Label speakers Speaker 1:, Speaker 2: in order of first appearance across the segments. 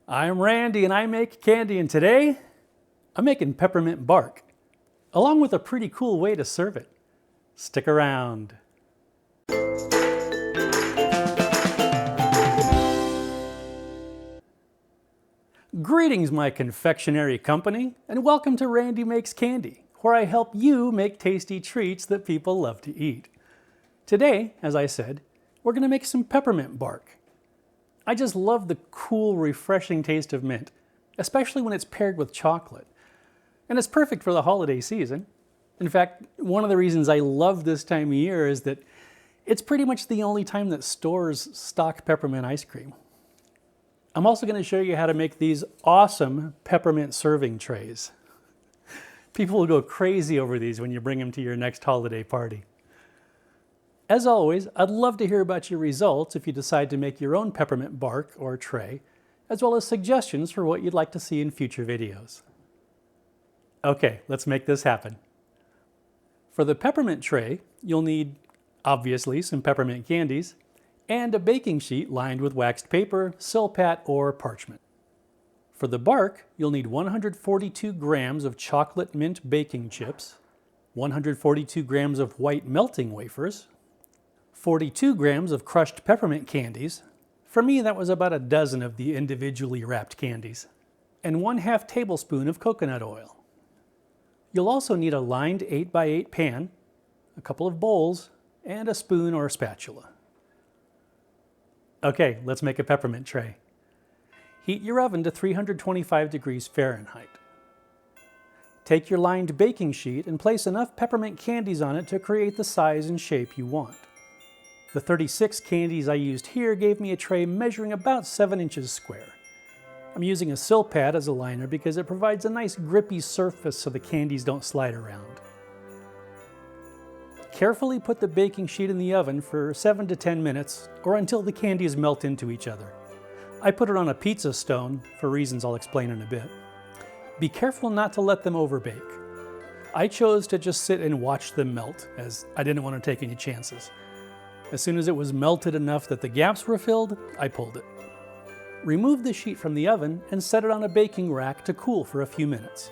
Speaker 1: I'm Randy and I make candy, and today I'm making peppermint bark, along with a pretty cool way to serve it. Stick around. Greetings, my confectionery company, and welcome to Randy Makes Candy, where I help you make tasty treats that people love to eat. Today, as I said, we're going to make some peppermint bark. I just love the cool, refreshing taste of mint, especially when it's paired with chocolate. And it's perfect for the holiday season. In fact, one of the reasons I love this time of year is that it's pretty much the only time that stores stock peppermint ice cream. I'm also going to show you how to make these awesome peppermint serving trays. People will go crazy over these when you bring them to your next holiday party. As always, I'd love to hear about your results if you decide to make your own peppermint bark or tray, as well as suggestions for what you'd like to see in future videos. Okay, let's make this happen. For the peppermint tray, you'll need, obviously, some peppermint candies and a baking sheet lined with waxed paper, silpat, or parchment. For the bark, you'll need 142 grams of chocolate mint baking chips, 142 grams of white melting wafers, 42 grams of crushed peppermint candies. For me, that was about a dozen of the individually wrapped candies, and 1/2 tablespoon of coconut oil. You'll also need a lined 8x8 pan, a couple of bowls, and a spoon or spatula. Okay, let's make a peppermint tray. Heat your oven to 325 degrees Fahrenheit. Take your lined baking sheet and place enough peppermint candies on it to create the size and shape you want. The 36 candies I used here gave me a tray measuring about 7 inches square. I'm using a silpat as a liner because it provides a nice grippy surface so the candies don't slide around. Carefully put the baking sheet in the oven for 7 to 10 minutes or until the candies melt into each other. I put it on a pizza stone for reasons I'll explain in a bit. Be careful not to let them overbake. I chose to just sit and watch them melt as I didn't want to take any chances. As soon as it was melted enough that the gaps were filled, I pulled it. Remove the sheet from the oven and set it on a baking rack to cool for a few minutes.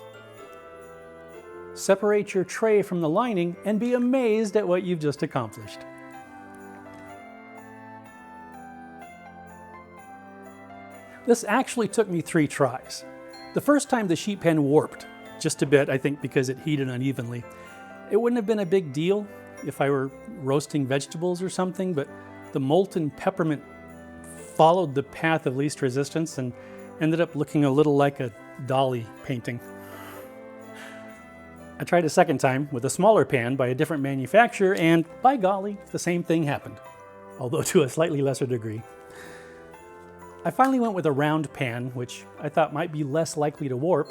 Speaker 1: Separate your tray from the lining and be amazed at what you've just accomplished. This actually took me 3 tries. The first time the sheet pan warped, just a bit, I think because it heated unevenly. It wouldn't have been a big deal if I were roasting vegetables or something, but the molten peppermint followed the path of least resistance and ended up looking a little like a Dali painting. I tried a second time with a smaller pan by a different manufacturer, and by golly, the same thing happened, although to a slightly lesser degree. I finally went with a round pan, which I thought might be less likely to warp,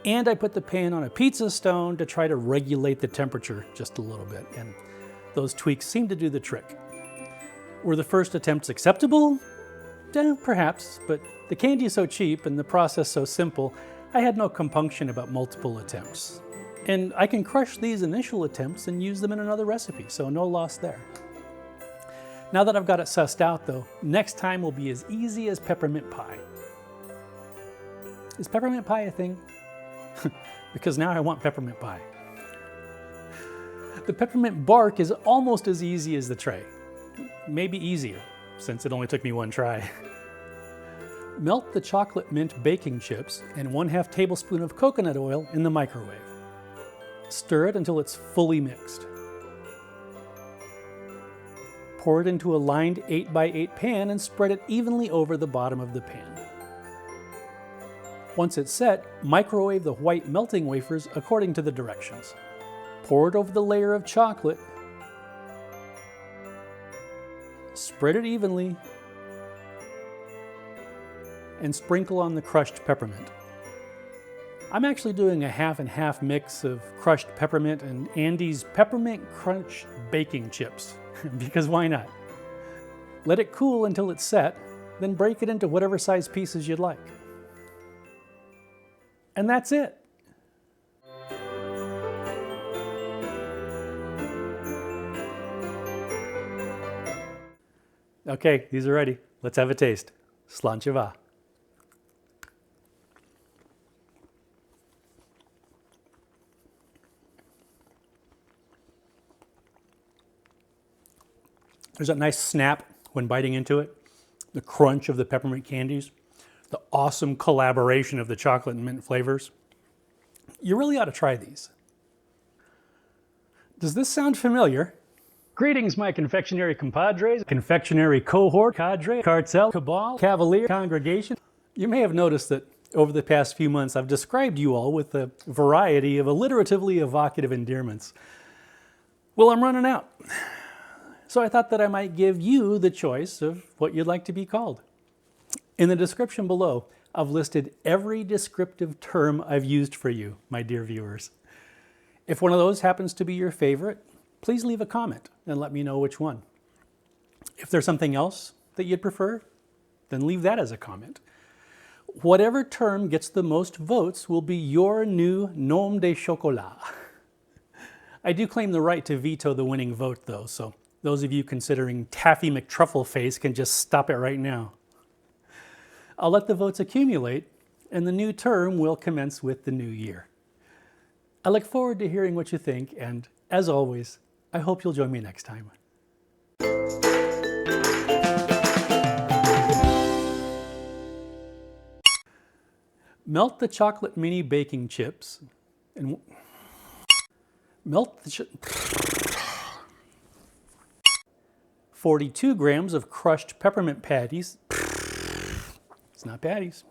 Speaker 1: and I put the pan on a pizza stone to try to regulate the temperature just a little bit, and those tweaks seemed to do the trick. Were the first attempts acceptable? Perhaps, but the candy is so cheap and the process so simple, I had no compunction about multiple attempts. And I can crush these initial attempts and use them in another recipe, so no loss there. Now that I've got it sussed out though, next time will be as easy as peppermint pie. Is peppermint pie a thing? Because now I want peppermint pie. The peppermint bark is almost as easy as the tray. Maybe easier, since it only took me 1 try. Melt the chocolate mint baking chips and 1/2 tablespoon of coconut oil in the microwave. Stir it until it's fully mixed. Pour it into a lined 8x8 pan and spread it evenly over the bottom of the pan. Once it's set, microwave the white melting wafers according to the directions. Pour it over the layer of chocolate. Spread it evenly. And sprinkle on the crushed peppermint. I'm actually doing a half and half mix of crushed peppermint and Andy's Peppermint Crunch baking chips, because why not? Let it cool until it's set, then break it into whatever size pieces you'd like. And that's it. Okay, these are ready. Let's have a taste. Slancheva. There's that nice snap when biting into it, the crunch of the peppermint candies, the awesome collaboration of the chocolate and mint flavors. You really ought to try these. Does this sound familiar? Greetings, my confectionery compadres, confectionery cohort, cadre, cartel, cabal, cavalier, congregation. You may have noticed that over the past few months I've described you all with a variety of alliteratively evocative endearments. Well, I'm running out. So I thought that I might give you the choice of what you'd like to be called. In the description below, I've listed every descriptive term I've used for you, my dear viewers. If one of those happens to be your favorite, please leave a comment and let me know which one. If there's something else that you'd prefer, then leave that as a comment. Whatever term gets the most votes will be your new nom de chocolat. I do claim the right to veto the winning vote though, so those of you considering Taffy McTruffleface can just stop it right now. I'll let the votes accumulate and the new term will commence with the new year. I look forward to hearing what you think, and as always, I hope you'll join me next time. Melt the chocolate mini baking chips and melt the 42 grams of crushed peppermint patties. It's not patties.